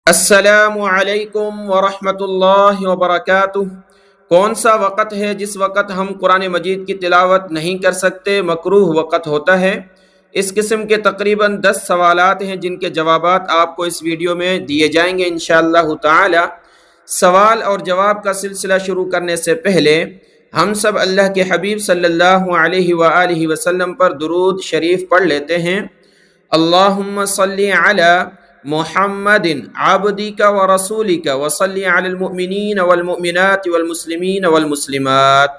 السلام علیکم ورحمۃ اللہ وبرکاتہ۔ کون سا وقت ہے جس وقت ہم قرآن مجید کی تلاوت نہیں کر سکتے؟ مکروہ وقت ہوتا ہے۔ اس قسم کے تقریباً 10 سوالات ہیں جن کے جوابات آپ کو اس ویڈیو میں دیے جائیں گے انشاءاللہ تعالی۔ سوال اور جواب کا سلسلہ شروع کرنے سے پہلے ہم سب اللہ کے حبیب صلی اللہ علیہ وآلہ وسلم پر درود شریف پڑھ لیتے ہیں۔ اللہم صلی علی محمد عبدک و رسولک وصلی علی المؤمنین والمؤمنات والمسلمین والمسلمات۔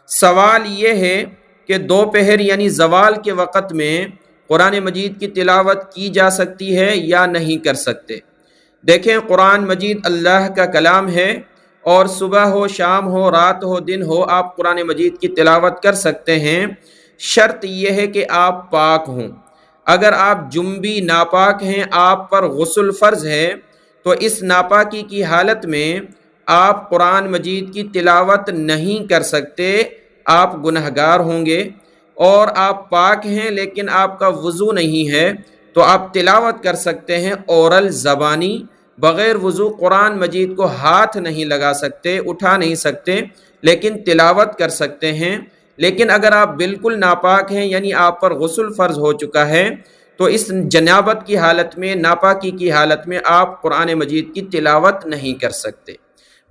سوال یہ ہے کہ دوپہر یعنی زوال کے وقت میں قرآن مجید کی تلاوت کی جا سکتی ہے یا نہیں کر سکتے؟ دیکھیں، قرآن مجید اللہ کا کلام ہے اور صبح ہو، شام ہو، رات ہو، دن ہو، آپ قرآن مجید کی تلاوت کر سکتے ہیں۔ شرط یہ ہے کہ آپ پاک ہوں۔ اگر آپ جنبی ناپاک ہیں، آپ پر غسل فرض ہے، تو اس ناپاکی کی حالت میں آپ قرآن مجید کی تلاوت نہیں کر سکتے، آپ گنہگار ہوں گے۔ اور آپ پاک ہیں لیکن آپ کا وضو نہیں ہے تو آپ تلاوت کر سکتے ہیں اورل زبانی، بغیر وضو قرآن مجید کو ہاتھ نہیں لگا سکتے، اٹھا نہیں سکتے، لیکن تلاوت کر سکتے ہیں۔ لیکن اگر آپ بالکل ناپاک ہیں یعنی آپ پر غسل فرض ہو چکا ہے تو اس جنابت کی حالت میں، ناپاکی کی حالت میں آپ قرآن مجید کی تلاوت نہیں کر سکتے۔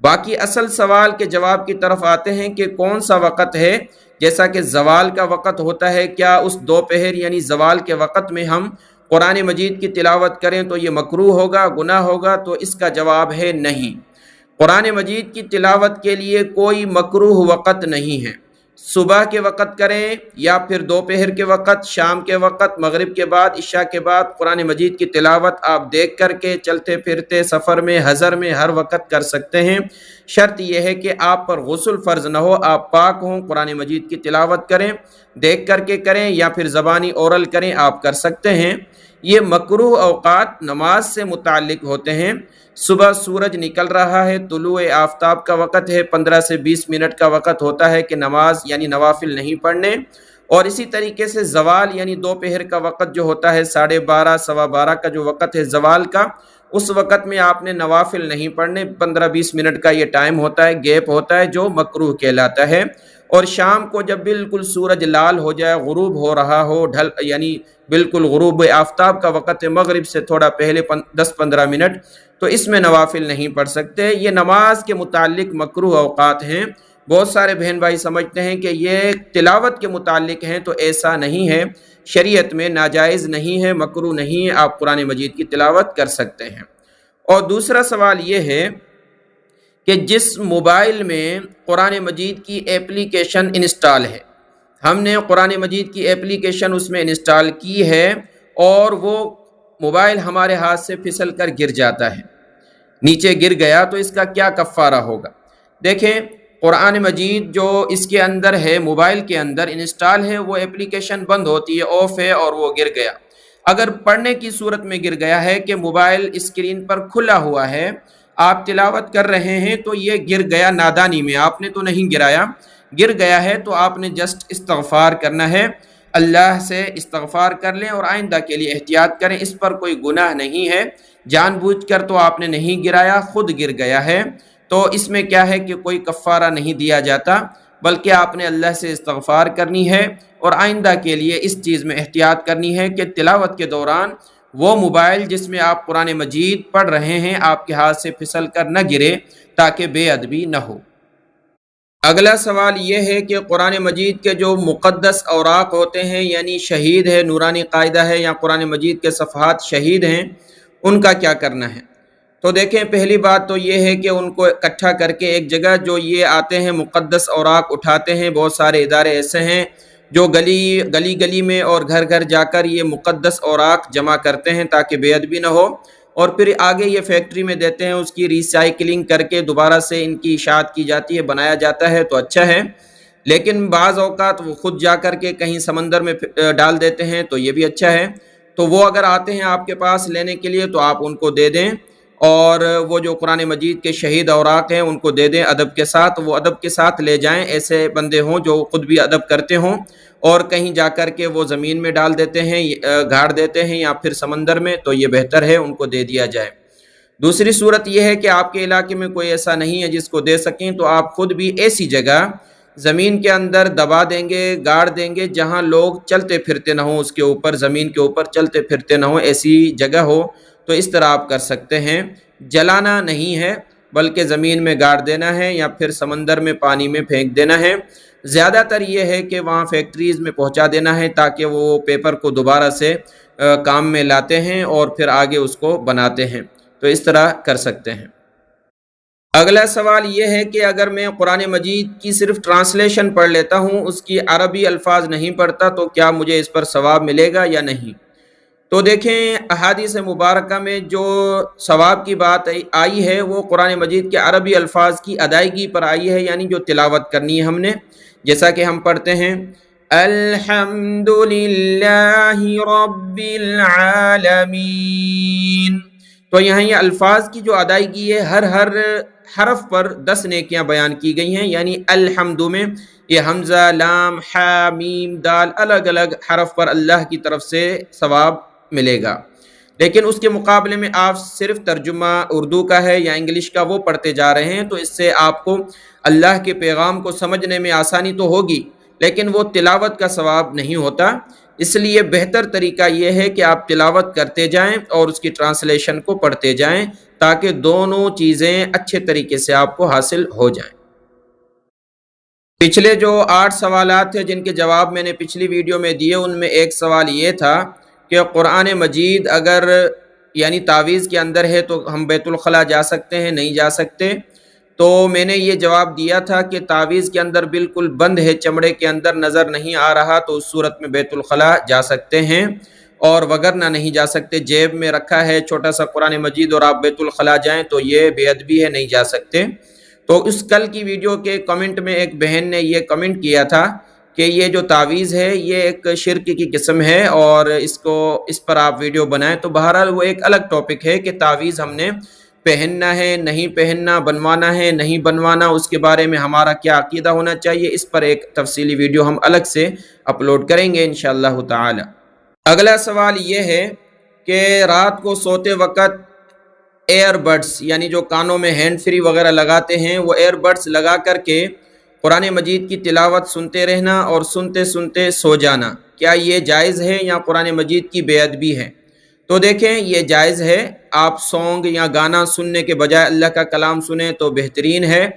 باقی اصل سوال کے جواب کی طرف آتے ہیں کہ کون سا وقت ہے؟ جیسا کہ زوال کا وقت ہوتا ہے، کیا اس دوپہر یعنی زوال کے وقت میں ہم قرآن مجید کی تلاوت کریں تو یہ مکروہ ہوگا، گناہ ہوگا؟ تو اس کا جواب ہے نہیں۔ قرآن مجید کی تلاوت کے لیے کوئی مکروہ وقت نہیں ہے۔ صبح کے وقت کریں یا پھر دوپہر کے وقت، شام کے وقت، مغرب کے بعد، عشاء کے بعد، قرآن مجید کی تلاوت آپ دیکھ کر کے، چلتے پھرتے، سفر میں، حضر میں، ہر وقت کر سکتے ہیں۔ شرط یہ ہے کہ آپ پر غسل فرض نہ ہو، آپ پاک ہوں، قرآن مجید کی تلاوت کریں، دیکھ کر کے کریں یا پھر زبانی اورل کریں، آپ کر سکتے ہیں۔ یہ مکروہ اوقات نماز سے متعلق ہوتے ہیں۔ صبح سورج نکل رہا ہے، طلوع آفتاب کا وقت ہے، 15 سے 20 منٹ کا وقت ہوتا ہے کہ نماز یعنی نوافل نہیں پڑھنے۔ اور اسی طریقے سے زوال یعنی دوپہر کا وقت جو ہوتا ہے، 12:30 سوا 12 کا جو وقت ہے زوال کا، اس وقت میں آپ نے نوافل نہیں پڑھنے۔ 15-20 منٹ کا یہ ٹائم ہوتا ہے، گیپ ہوتا ہے جو مکروہ کہلاتا ہے۔ اور شام کو جب بالکل سورج لال ہو جائے، غروب ہو رہا ہو، ڈھل یعنی بالکل غروب آفتاب کا وقت ہے، مغرب سے تھوڑا پہلے 10-15 منٹ، تو اس میں نوافل نہیں پڑھ سکتے۔ یہ نماز کے متعلق مکروہ اوقات ہیں۔ بہت سارے بہن بھائی سمجھتے ہیں کہ یہ تلاوت کے متعلق ہیں، تو ایسا نہیں ہے۔ شریعت میں ناجائز نہیں ہے، مکروہ نہیں ہے، آپ قرآن مجید کی تلاوت کر سکتے ہیں۔ اور دوسرا سوال یہ ہے کہ جس موبائل میں قرآن مجید کی ایپلیکیشن انسٹال ہے، ہم نے قرآن مجید کی ایپلیکیشن اس میں انسٹال کی ہے اور وہ موبائل ہمارے ہاتھ سے پھسل کر گر جاتا ہے، نیچے گر گیا، تو اس کا کیا کفارہ ہوگا؟ دیکھیں، قرآن مجید جو اس کے اندر ہے، موبائل کے اندر انسٹال ہے، وہ ایپلیکیشن بند ہوتی ہے، آف ہے، اور وہ گر گیا۔ اگر پڑھنے کی صورت میں گر گیا ہے کہ موبائل اسکرین پر کھلا ہوا ہے، آپ تلاوت کر رہے ہیں، تو یہ گر گیا نادانی میں، آپ نے تو نہیں گرایا، گر گیا ہے، تو آپ نے جسٹ استغفار کرنا ہے، اللہ سے استغفار کر لیں اور آئندہ کے لیے احتیاط کریں۔ اس پر کوئی گناہ نہیں ہے، جان بوجھ کر تو آپ نے نہیں گرایا، خود گر گیا ہے، تو اس میں کیا ہے کہ کوئی کفارہ نہیں دیا جاتا، بلکہ آپ نے اللہ سے استغفار کرنی ہے اور آئندہ کے لیے اس چیز میں احتیاط کرنی ہے کہ تلاوت کے دوران وہ موبائل جس میں آپ قرآن مجید پڑھ رہے ہیں آپ کے ہاتھ سے پھسل کر نہ گرے، تاکہ بے ادبی نہ ہو۔ اگلا سوال یہ ہے کہ قرآن مجید کے جو مقدس اوراق ہوتے ہیں، یعنی شہید ہے، نورانی قاعدہ ہے، یا قرآن مجید کے صفحات شہید ہیں، ان کا کیا کرنا ہے؟ تو دیکھیں، پہلی بات تو یہ ہے کہ ان کو اکٹھا کر کے ایک جگہ، جو یہ آتے ہیں مقدس اوراق اٹھاتے ہیں، بہت سارے ادارے ایسے ہیں جو گلی میں اور گھر گھر جا کر یہ مقدس اوراق جمع کرتے ہیں تاکہ بے ادبی نہ ہو، اور پھر آگے یہ فیکٹری میں دیتے ہیں، اس کی ریسائیکلنگ کر کے دوبارہ سے ان کی اشاعت کی جاتی ہے، بنایا جاتا ہے، تو اچھا ہے۔ لیکن بعض اوقات وہ خود جا کر کے کہیں سمندر میں ڈال دیتے ہیں، تو یہ بھی اچھا ہے۔ تو وہ اگر آتے ہیں آپ کے پاس لینے کے لیے تو آپ ان کو دے دیں، اور وہ جو قرآن مجید کے شہید اوراق ہیں ان کو دے دیں ادب کے ساتھ، وہ ادب کے ساتھ لے جائیں، ایسے بندے ہوں جو خود بھی ادب کرتے ہوں، اور کہیں جا کر کے وہ زمین میں ڈال دیتے ہیں، گاڑ دیتے ہیں، یا پھر سمندر میں، تو یہ بہتر ہے ان کو دے دیا جائے۔ دوسری صورت یہ ہے کہ آپ کے علاقے میں کوئی ایسا نہیں ہے جس کو دے سکیں، تو آپ خود بھی ایسی جگہ زمین کے اندر دبا دیں گے، گاڑ دیں گے جہاں لوگ چلتے پھرتے نہ ہوں، اس کے اوپر زمین کے اوپر چلتے پھرتے نہ ہوں، ایسی جگہ ہو تو اس طرح آپ کر سکتے ہیں۔ جلانا نہیں ہے بلکہ زمین میں گاڑ دینا ہے یا پھر سمندر میں پانی میں پھینک دینا ہے۔ زیادہ تر یہ ہے کہ وہاں فیکٹریز میں پہنچا دینا ہے تاکہ وہ پیپر کو دوبارہ سے کام میں لاتے ہیں اور پھر آگے اس کو بناتے ہیں، تو اس طرح کر سکتے ہیں۔ اگلا سوال یہ ہے کہ اگر میں قرآن مجید کی صرف ٹرانسلیشن پڑھ لیتا ہوں، اس کی عربی الفاظ نہیں پڑھتا، تو کیا مجھے اس پر ثواب ملے گا یا نہیں؟ تو دیکھیں، احادیث مبارکہ میں جو ثواب کی بات آئی ہے وہ قرآن مجید کے عربی الفاظ کی ادائیگی پر آئی ہے، یعنی جو تلاوت کرنی ہے ہم نے، جیسا کہ ہم پڑھتے ہیں الحمد للہ رب العالمین، تو یہاں یہ الفاظ کی جو ادائیگی ہے، ہر حرف پر 10 نیکیاں بیان کی گئی ہیں، یعنی الحمد میں یہ حمزہ، لام، ح، میم، دال، الگ الگ حرف پر اللہ کی طرف سے ثواب ملے گا۔ لیکن اس کے مقابلے میں آپ صرف ترجمہ اردو کا ہے یا انگلش کا وہ پڑھتے جا رہے ہیں، تو اس سے آپ کو اللہ کے پیغام کو سمجھنے میں آسانی تو ہوگی، لیکن وہ تلاوت کا ثواب نہیں ہوتا۔ اس لیے بہتر طریقہ یہ ہے کہ آپ تلاوت کرتے جائیں اور اس کی ٹرانسلیشن کو پڑھتے جائیں تاکہ دونوں چیزیں اچھے طریقے سے آپ کو حاصل ہو جائیں۔ پچھلے جو 8 سوالات تھے جن کے جواب میں نے پچھلی ویڈیو میں دیے، ان میں ایک سوال یہ تھا کہ قرآن مجید اگر یعنی تعویذ کے اندر ہے تو ہم بیت الخلاء جا سکتے ہیں نہیں جا سکتے؟ تو میں نے یہ جواب دیا تھا کہ تعویذ کے اندر بالکل بند ہے، چمڑے کے اندر نظر نہیں آ رہا، تو اس صورت میں بیت الخلاء جا سکتے ہیں، اور وگرنہ نہیں جا سکتے۔ جیب میں رکھا ہے چھوٹا سا قرآن مجید اور آپ بیت الخلاء جائیں تو یہ بے ادبی ہے، نہیں جا سکتے۔ تو اس کل کی ویڈیو کے کمنٹ میں ایک بہن نے یہ کمنٹ کیا تھا کہ یہ جو تعویذ ہے یہ ایک شرک کی قسم ہے اور اس پر آپ ویڈیو بنائیں۔ تو بہرحال وہ ایک الگ ٹاپک ہے کہ تعویذ ہم نے پہننا ہے نہیں پہننا، بنوانا ہے نہیں بنوانا، اس کے بارے میں ہمارا کیا عقیدہ ہونا چاہیے، اس پر ایک تفصیلی ویڈیو ہم الگ سے اپلوڈ کریں گے انشاءاللہ تعالی۔ اگلا سوال یہ ہے کہ رات کو سوتے وقت ایئر بڈس یعنی جو کانوں میں ہینڈ فری وغیرہ لگاتے ہیں، وہ ایئر بڈس لگا کر کے قرآن مجید کی تلاوت سنتے رہنا اور سنتے سنتے سو جانا، کیا یہ جائز ہے یا قرآن مجید کی بے ادبی ہے؟ تو دیکھیں، یہ جائز ہے۔ آپ سونگ یا گانا سننے کے بجائے اللہ کا کلام سنیں تو بہترین ہے۔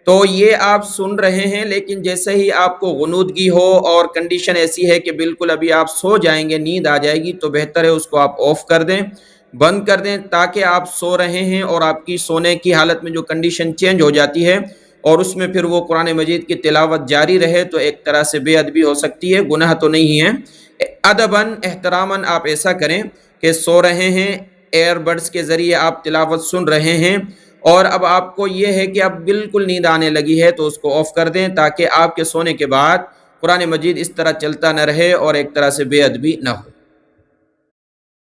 تو یہ آپ سن رہے ہیں، لیکن جیسے ہی آپ کو غنودگی ہو اور کنڈیشن ایسی ہے کہ بالکل ابھی آپ سو جائیں گے، نیند آ جائے گی، تو بہتر ہے اس کو آپ آف کر دیں، بند کر دیں، تاکہ آپ سو رہے ہیں اور آپ کی سونے کی حالت میں جو کنڈیشن چینج ہو جاتی ہے اور اس میں پھر وہ قرآن مجید کی تلاوت جاری رہے تو ایک طرح سے بے ادبی ہو سکتی ہے، گناہ تو نہیں ہے۔ ادباً احتراماً آپ ایسا کریں کہ سو رہے ہیں، ایئر بڈس کے ذریعے آپ تلاوت سن رہے ہیں، اور اب آپ کو یہ ہے کہ اب بالکل نیند آنے لگی ہے تو اس کو آف کر دیں تاکہ آپ کے سونے کے بعد قرآن مجید اس طرح چلتا نہ رہے اور ایک طرح سے بے ادبی نہ ہو۔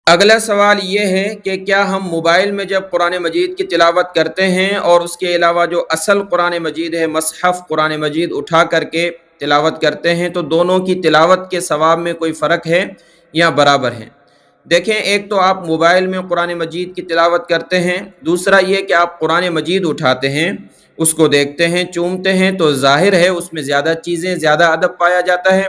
اگلا سوال یہ ہے کہ کیا ہم موبائل میں جب قرآن مجید کی تلاوت کرتے ہیں اور اس کے علاوہ جو اصل قرآن مجید ہے، مصحف قرآن مجید اٹھا کر کے تلاوت کرتے ہیں، تو دونوں کی تلاوت کے ثواب میں کوئی فرق ہے یا برابر ہے؟ دیکھیں، ایک تو آپ موبائل میں قرآن مجید کی تلاوت کرتے ہیں، دوسرا یہ کہ آپ قرآن مجید اٹھاتے ہیں، اس کو دیکھتے ہیں، چومتے ہیں، تو ظاہر ہے اس میں زیادہ چیزیں، زیادہ ادب پایا جاتا ہے۔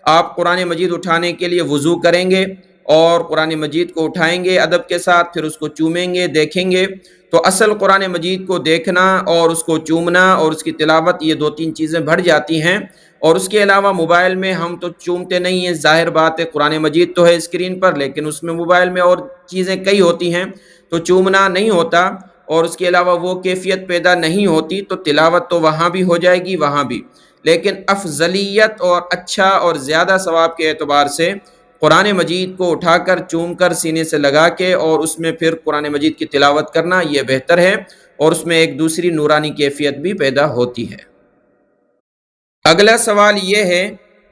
آپ قرآن مجید اٹھانے کے لیے وضو کریں گے اور قرآن مجید کو اٹھائیں گے ادب کے ساتھ، پھر اس کو چومیں گے، دیکھیں گے، تو اصل قرآن مجید کو دیکھنا اور اس کو چومنا اور اس کی تلاوت، یہ 2-3 چیزیں بڑھ جاتی ہیں۔ اور اس کے علاوہ موبائل میں ہم تو چومتے نہیں ہیں، ظاہر بات ہے، قرآن مجید تو ہے اسکرین پر، لیکن اس میں موبائل میں اور چیزیں کئی ہوتی ہیں، تو چومنا نہیں ہوتا اور اس کے علاوہ وہ کیفیت پیدا نہیں ہوتی، تو تلاوت تو وہاں بھی ہو جائے گی، وہاں بھی، لیکن افضلیت اور اچھا اور زیادہ ثواب کے اعتبار سے قرآن مجید کو اٹھا کر چوم کر سینے سے لگا کے اور اس میں پھر قرآن مجید کی تلاوت کرنا یہ بہتر ہے، اور اس میں ایک دوسری نورانی کیفیت بھی پیدا ہوتی ہے۔ اگلا سوال یہ ہے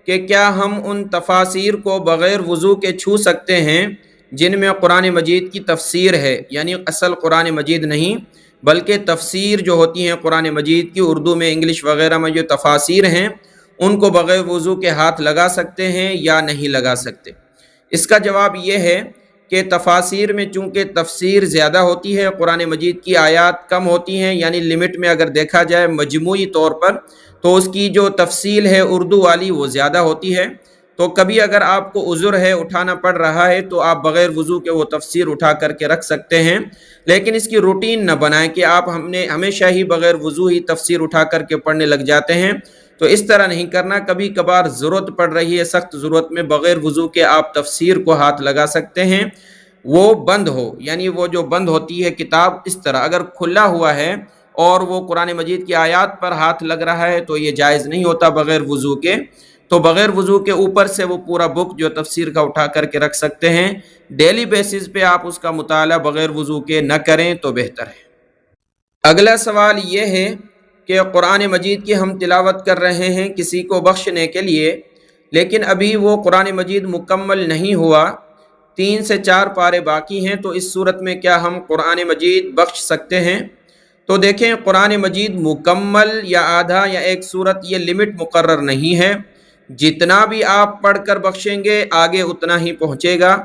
کہ کیا ہم ان تفاسیر کو بغیر وضو کے چھو سکتے ہیں جن میں قرآن مجید کی تفسیر ہے، یعنی اصل قرآن مجید نہیں بلکہ تفسیر جو ہوتی ہیں قرآن مجید کی، اردو میں انگلش وغیرہ میں جو تفاسیر ہیں، ان کو بغیر وضو کے ہاتھ لگا سکتے ہیں یا نہیں لگا سکتے؟ اس کا جواب یہ ہے کہ تفاسیر میں چونکہ تفسیر زیادہ ہوتی ہے، قرآن مجید کی آیات کم ہوتی ہیں، یعنی لمٹ میں اگر دیکھا جائے مجموعی طور پر تو اس کی جو تفصیل ہے اردو والی وہ زیادہ ہوتی ہے، تو کبھی اگر آپ کو عذر ہے، اٹھانا پڑ رہا ہے، تو آپ بغیر وضو کے وہ تفسیر اٹھا کر کے رکھ سکتے ہیں، لیکن اس کی روٹین نہ بنائیں کہ آپ ہمیشہ ہی بغیر وضو ہی تفسیر اٹھا کر کے پڑھنے لگ جاتے ہیں، تو اس طرح نہیں کرنا۔ کبھی کبھار ضرورت پڑ رہی ہے، سخت ضرورت میں بغیر وضو کے آپ تفسیر کو ہاتھ لگا سکتے ہیں، وہ بند ہو، یعنی وہ جو بند ہوتی ہے کتاب، اس طرح اگر کھلا ہوا ہے اور وہ قرآن مجید کی آیات پر ہاتھ لگ رہا ہے تو یہ جائز نہیں ہوتا بغیر وضو کے، تو بغیر وضو کے اوپر سے وہ پورا بک جو تفسیر کا اٹھا کر کے رکھ سکتے ہیں، ڈیلی بیسس پہ آپ اس کا مطالعہ بغیر وضو کے نہ کریں تو بہتر ہے۔ اگلا سوال یہ ہے کہ قرآن مجید کی ہم تلاوت کر رہے ہیں کسی کو بخشنے کے لیے، لیکن ابھی وہ قرآن مجید مکمل نہیں ہوا، 3 سے 4 پارے باقی ہیں، تو اس صورت میں کیا ہم قرآن مجید بخش سکتے ہیں؟ تو دیکھیں، قرآن مجید مکمل یا آدھا یا ایک سورت یہ لمٹ مقرر نہیں ہے، جتنا بھی آپ پڑھ کر بخشیں گے آگے اتنا ہی پہنچے گا۔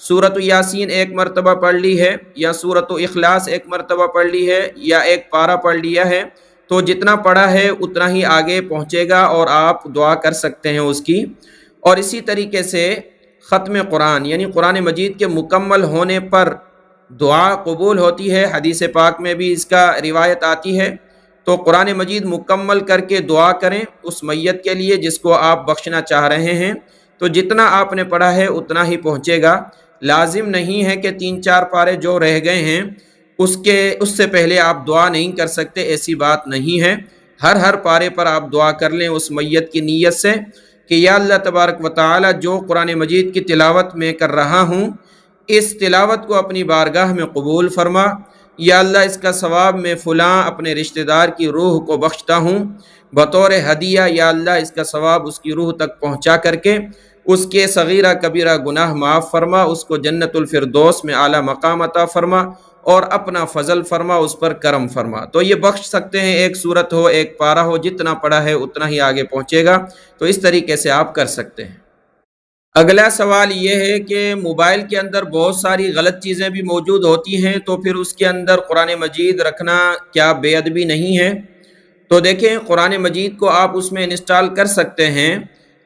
سورۃ یاسین ایک مرتبہ پڑھ لی ہے، یا سورۃ اخلاص ایک مرتبہ پڑھ لی ہے، یا ایک پارہ پڑھ لیا ہے، تو جتنا پڑھا ہے اتنا ہی آگے پہنچے گا اور آپ دعا کر سکتے ہیں اس کی۔ اور اسی طریقے سے ختم قرآن، یعنی قرآن مجید کے مکمل ہونے پر دعا قبول ہوتی ہے، حدیث پاک میں بھی اس کا روایت آتی ہے، تو قرآن مجید مکمل کر کے دعا کریں اس میت کے لیے جس کو آپ بخشنا چاہ رہے ہیں، تو جتنا آپ نے پڑھا ہے اتنا ہی پہنچے گا۔ لازم نہیں ہے کہ 3-4 پارے جو رہ گئے ہیں اس سے پہلے آپ دعا نہیں کر سکتے، ایسی بات نہیں ہے۔ ہر پارے پر آپ دعا کر لیں اس میت کی نیت سے کہ یا اللہ تبارک و تعالی، جو قرآن مجید کی تلاوت میں کر رہا ہوں اس تلاوت کو اپنی بارگاہ میں قبول فرما، یا اللہ اس کا ثواب میں فلاں اپنے رشتہ دار کی روح کو بخشتا ہوں بطور ہدیہ، یا اللہ اس کا ثواب اس کی روح تک پہنچا کر کے اس کے صغیرہ کبیرہ گناہ معاف فرما، اس کو جنت الفردوس میں اعلیٰ مقام عطا فرما، اور اپنا فضل فرما، اس پر کرم فرما۔ تو یہ بخش سکتے ہیں، ایک سورت ہو، ایک پارہ ہو، جتنا پڑھا ہے اتنا ہی آگے پہنچے گا، تو اس طریقے سے آپ کر سکتے ہیں۔ اگلا سوال یہ ہے کہ موبائل کے اندر بہت ساری غلط چیزیں بھی موجود ہوتی ہیں، تو پھر اس کے اندر قرآن مجید رکھنا کیا بے ادبی نہیں ہے؟ تو دیکھیں، قرآن مجید کو آپ اس میں انسٹال کر سکتے ہیں،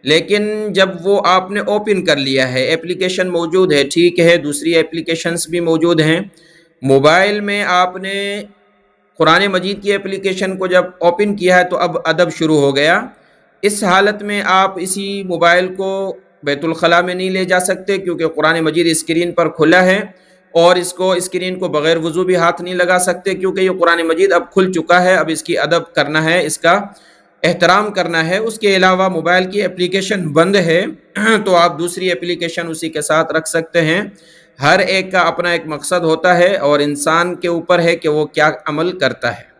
لیکن جب وہ آپ نے اوپن کر لیا ہے، اپلیکیشن موجود ہے، ٹھیک ہے، دوسری اپلیکیشنز بھی موجود ہیں، موبائل میں آپ نے قرآن مجید کی اپلیکیشن کو جب اوپن کیا ہے تو اب ادب شروع ہو گیا۔ اس حالت میں آپ اسی موبائل کو بیت الخلاء میں نہیں لے جا سکتے، کیونکہ قرآن مجید اسکرین پر کھلا ہے، اور اس کو اسکرین کو بغیر وضو بھی ہاتھ نہیں لگا سکتے، کیونکہ یہ قرآن مجید اب کھل چکا ہے، اب اس کی ادب کرنا ہے، اس کا احترام کرنا ہے۔ اس کے علاوہ موبائل کی اپلیکیشن بند ہے تو آپ دوسری اپلیکیشن اسی کے ساتھ رکھ سکتے ہیں۔ ہر ایک کا اپنا ایک مقصد ہوتا ہے، اور انسان کے اوپر ہے کہ وہ کیا عمل کرتا ہے۔